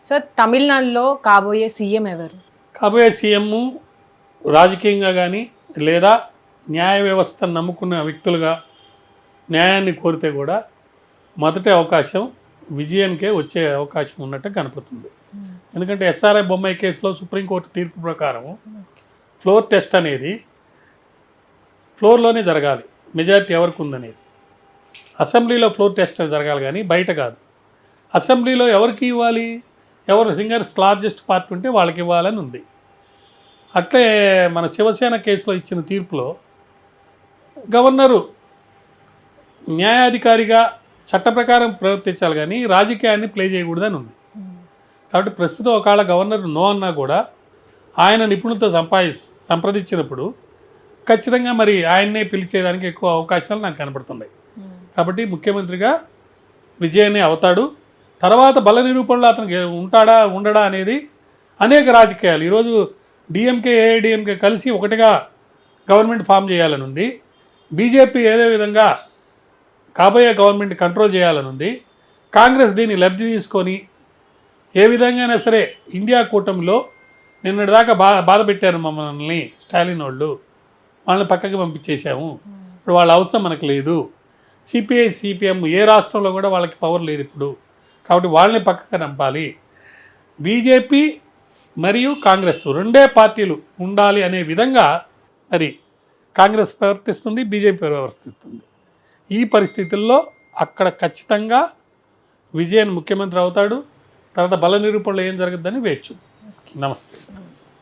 Sir తమిళనాడులో కాబోయే CM ఎవరు? కాబోయే సీఎం రాజకీయంగా కానీ లేదా న్యాయ వ్యవస్థను నమ్ముకున్న వ్యక్తులుగా న్యాయాన్ని కోరితే కూడా మొదటి అవకాశం విజయన్కే వచ్చే అవకాశం ఉన్నట్టు కనపడుతుంది. ఎందుకంటే ఎస్ఆర్ఐ బొమ్మాయి కేసులో సుప్రీంకోర్టు తీర్పు ప్రకారం ఫ్లోర్ టెస్ట్ అనేది ఫ్లోర్లోనే జరగాలి, మెజారిటీ ఎవరికి ఉందనేది. అసెంబ్లీలో ఫ్లోర్ టెస్ట్ జరగాలి కానీ బయట కాదు. అసెంబ్లీలో ఎవరికి ఇవ్వాలి, ఎవరు సింగర్స్ లార్జెస్ట్ పార్టీ ఉంటే వాళ్ళకి ఇవ్వాలని ఉంది. అట్లే మన శివసేన కేసులో ఇచ్చిన తీర్పులో గవర్నరు న్యాయాధికారిగా చట్ట ప్రకారం ప్రవర్తించాలి కానీ రాజకీయాన్ని ప్లే చేయకూడదని ఉంది. కాబట్టి ప్రస్తుతం ఒకవేళ గవర్నర్ నో అన్నా కూడా ఆయన నిపుణులతో సంప్రదించినప్పుడు ఖచ్చితంగా మరి ఆయన్నే పిలిచేదానికి ఎక్కువ అవకాశాలు నాకు కనపడుతున్నాయి. కాబట్టి ముఖ్యమంత్రిగా విజయనే అవుతాడు. తర్వాత బల నిరూపణలో అతనికి ఉంటాడా ఉండడా అనేది అనేక రాజకీయాలు. ఈరోజు డిఎంకే ఏఐడిఎంకే కలిసి ఒకటిగా గవర్నమెంట్ ఫామ్ చేయాలని ఉంది. బీజేపీ ఏదో విధంగా కాబోయే గవర్నమెంట్ కంట్రోల్ చేయాలని ఉంది. కాంగ్రెస్ దీన్ని లబ్ధి తీసుకొని ఏ విధంగానే సరే ఇండియా కూటమిలో నిన్నటిదాకా బాధ పెట్టారు మమ్మల్ని స్టాలిన్ వాళ్ళని పక్కకి పంపించేశాము, ఇప్పుడు వాళ్ళ అవసరం మనకు లేదు. సిపిఐ సిపిఎం ఏ రాష్ట్రంలో కూడా వాళ్ళకి పవర్ లేదు ఇప్పుడు, కాబట్టి వాళ్ళని పక్కకు నంపాలి. బీజేపీ మరియు కాంగ్రెస్ రెండే పార్టీలు ఉండాలి అనే విధంగా మరి కాంగ్రెస్ ప్రవర్తిస్తుంది, బీజేపీ ప్రవర్తిస్తుంది. ఈ పరిస్థితుల్లో అక్కడ ఖచ్చితంగా విజయన్ ముఖ్యమంత్రి అవుతాడు. తర్వాత బల నిరూపణలో ఏం జరుగుతుందని వేచి. నమస్తే.